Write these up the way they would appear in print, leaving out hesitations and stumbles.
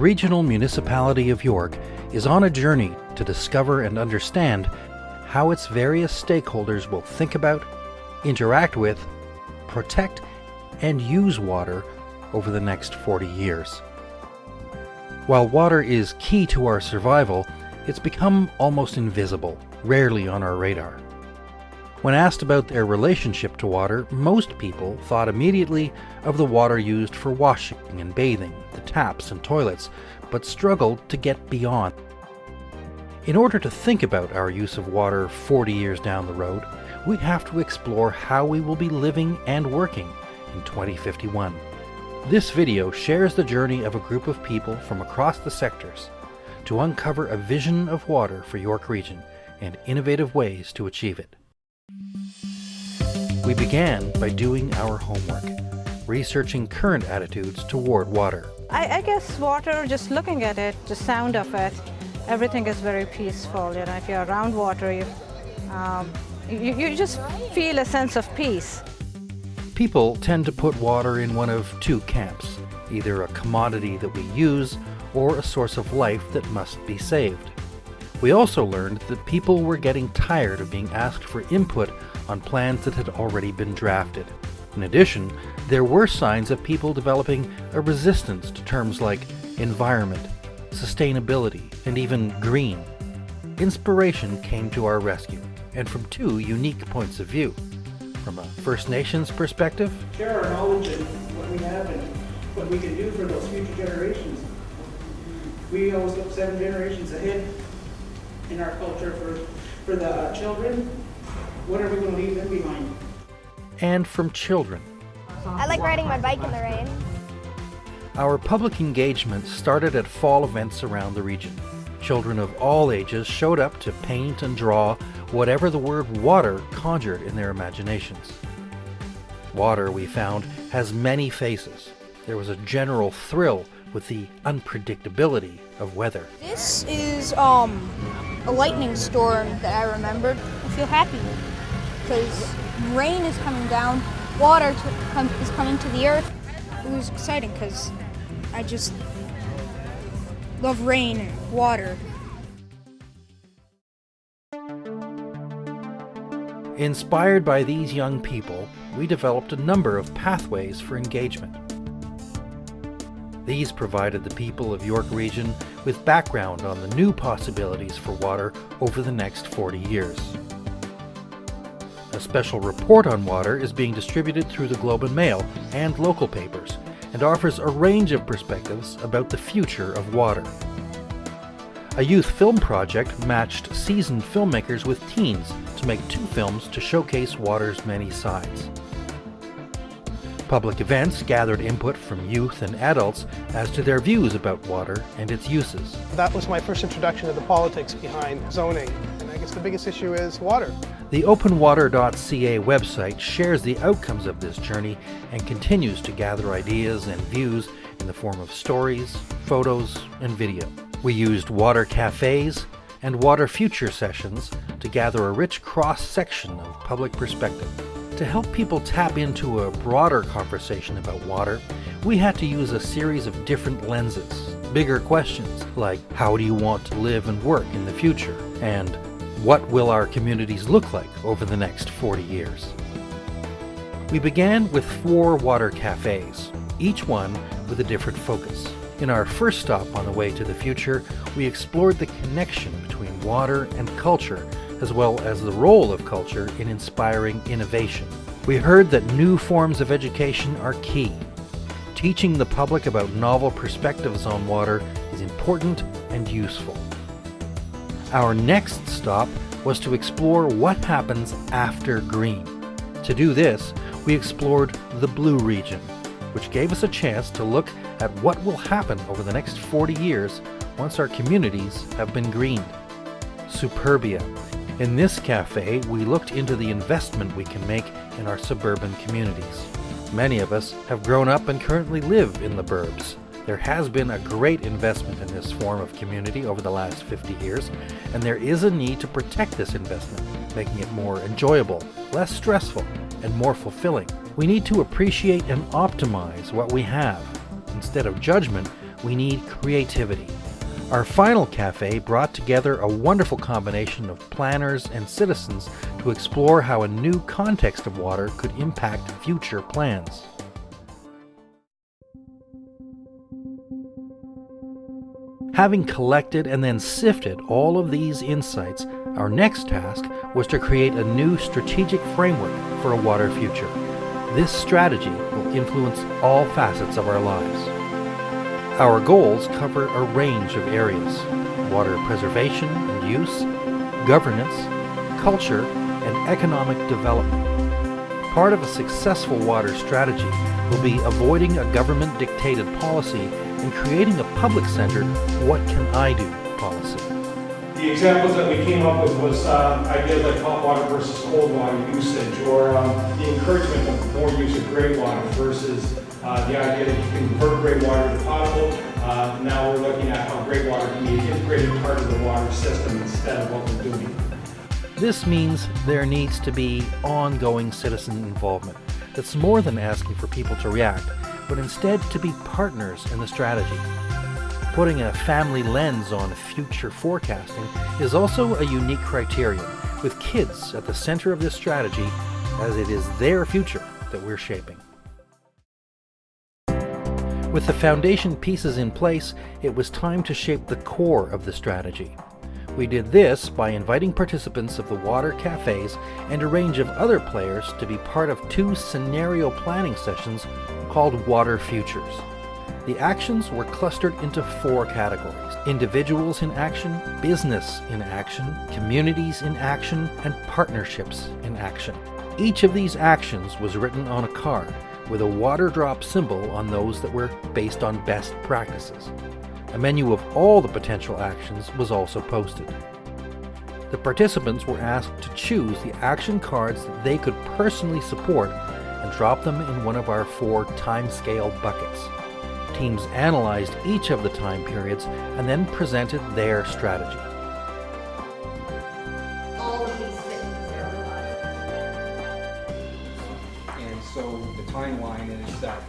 regional municipality of York is on a journey to discover and understand how its various stakeholders will think about, interact with, protect, and use water over the next 40 years. While water is key to our survival, it's become almost invisible, rarely on our radar. When asked about their relationship to water, most people thought immediately of the water used for washing and bathing, the taps and toilets, but struggled to get beyond. In order to think about our use of water 40 years down the road, we have to explore how we will be living and working in 2051. This video shares the journey of a group of people from across the sectors to uncover a vision of water for York Region and innovative ways to achieve it. We began by doing our homework, researching current attitudes toward water. I guess water, just looking at it, the sound of it, everything is very peaceful. You know, if you're around water, you just feel a sense of peace. People tend to put water in one of two camps, either a commodity that we use or a source of life that must be saved. We also learned that people were getting tired of being asked for input on plans that had already been drafted. In addition, there were signs of people developing a resistance to terms like environment, sustainability, and even green. Inspiration came to our rescue, and from two unique points of view. From a First Nations perspective, share our knowledge and what we have and what we can do for those future generations. We always look 7 generations ahead in our culture for the children. What are we going to leave them behind? and from children. I like riding my bike in the rain. Our public engagement started at fall events around the region. Children of all ages showed up to paint and draw whatever the word water conjured in their imaginations. Water, we found, has many faces. There was a general thrill with the unpredictability of weather. This is a lightning storm that I remembered. I feel happy because rain is coming down, water is coming to the earth. It was exciting because I just love rain and water. Inspired by these young people, we developed a number of pathways for engagement. These provided the people of York Region with background on the new possibilities for water over the next 40 years. A special report on water is being distributed through the Globe and Mail and local papers and offers a range of perspectives about the future of water. A youth film project matched seasoned filmmakers with teens to make 2 films to showcase water's many sides. Public events gathered input from youth and adults as to their views about water and its uses. That was my first introduction to the politics behind zoning, and I guess the biggest issue is water. The openwater.ca website shares the outcomes of this journey and continues to gather ideas and views in the form of stories, photos, and video. We used water cafes and water future sessions to gather a rich cross-section of public perspective. To help people tap into a broader conversation about water, we had to use a series of different lenses. Bigger questions like, how do you want to live and work in the future? And what will our communities look like over the next 40 years? We began with 4 water cafes, each one with a different focus. In our first stop on the way to the future, we explored the connection between water and culture, as well as the role of culture in inspiring innovation. We heard that new forms of education are key. Teaching the public about novel perspectives on water is important and useful. Our next stop was to explore what happens after green. To do this, we explored the blue region, which gave us a chance to look at what will happen over the next 40 years once our communities have been greened. Superbia. In this cafe, we looked into the investment we can make in our suburban communities. Many of us have grown up and currently live in the burbs. There has been a great investment in this form of community over the last 50 years, and there is a need to protect this investment, making it more enjoyable, less stressful, and more fulfilling. We need to appreciate and optimize what we have. Instead of judgment, we need creativity. Our final cafe brought together a wonderful combination of planners and citizens to explore how a new context of water could impact future plans. Having collected and then sifted all of these insights, our next task was to create a new strategic framework for a water future. This strategy will influence all facets of our lives. Our goals cover a range of areas: water preservation and use, governance, culture, and economic development. Part of a successful water strategy will be avoiding a government-dictated policy and creating a public-centered "what can I do" policy. The examples that we came up with was ideas like hot water versus cold water usage, or the encouragement of more use of gray water versus the idea that you can convert gray water to potable. Now we're looking at how gray water can be an integrated part of the water system instead of what we're doing. This means there needs to be ongoing citizen involvement. That's more than asking for people to react, but instead to be partners in the strategy. Putting a family lens on future forecasting is also a unique criterion, with kids at the center of this strategy, as it is their future that we're shaping. With the foundation pieces in place, it was time to shape the core of the strategy. We did this by inviting participants of the water cafes and a range of other players to be part of 2 scenario planning sessions called Water Futures. The actions were clustered into 4 categories: individuals in action, business in action, communities in action, and partnerships in action. Each of these actions was written on a card with a water drop symbol on those that were based on best practices. A menu of all the potential actions was also posted. The participants were asked to choose the action cards that they could personally support and drop them in one of our 4 time-scale buckets. Teams analyzed each of the time periods and then presented their strategy. All of these fit into zero water. And so the timeline is that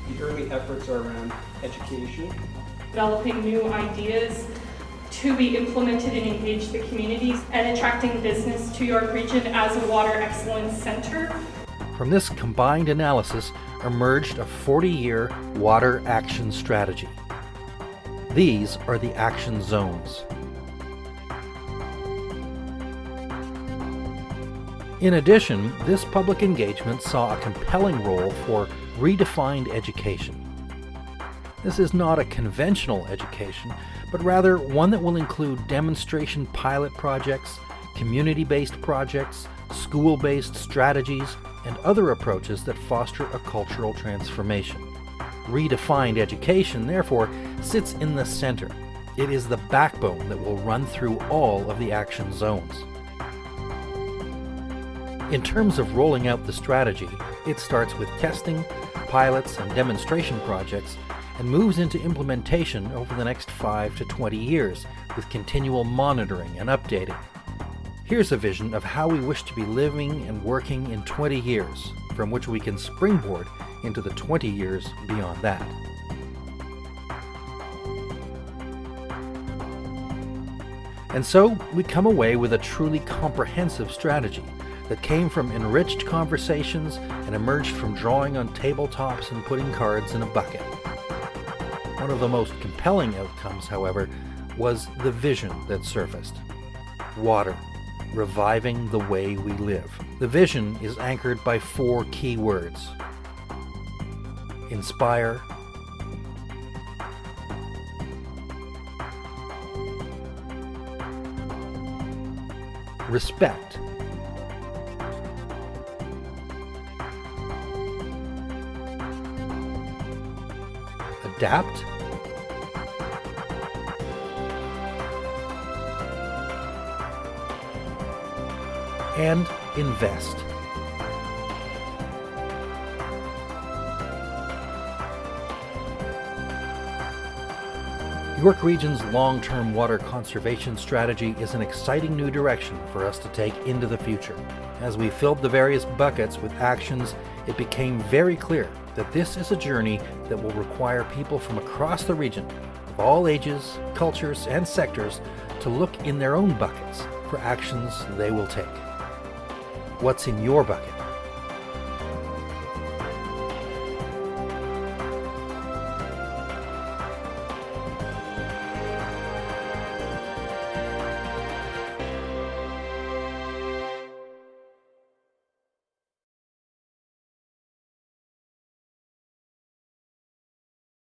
the early efforts are around education, developing new ideas to be implemented and engage the communities, and attracting business to York Region as a water excellence center. From this combined analysis emerged a 40-year water action strategy. These are the action zones. In addition, this public engagement saw a compelling role for redefined education. This is not a conventional education, but rather one that will include demonstration pilot projects, community-based projects, school-based strategies, and other approaches that foster a cultural transformation. Redefined education, therefore, sits in the center. It is the backbone that will run through all of the action zones. In terms of rolling out the strategy, it starts with testing, pilots, and demonstration projects, and moves into implementation over the next 5 to 20 years, with continual monitoring and updating. Here's a vision of how we wish to be living and working in 20 years, from which we can springboard into the 20 years beyond that. And so, we come away with a truly comprehensive strategy that came from enriched conversations and emerged from drawing on tabletops and putting cards in a bucket. One of the most compelling outcomes, however, was the vision that surfaced. Water, reviving the way we live. The vision is anchored by 4 key words: inspire, respect, adapt, and invest. York Region's long-term water conservation strategy is an exciting new direction for us to take into the future. As we filled the various buckets with actions, it became very clear that this is a journey that will require people from across the region, of all ages, cultures, and sectors, to look in their own buckets for actions they will take. What's in your bucket?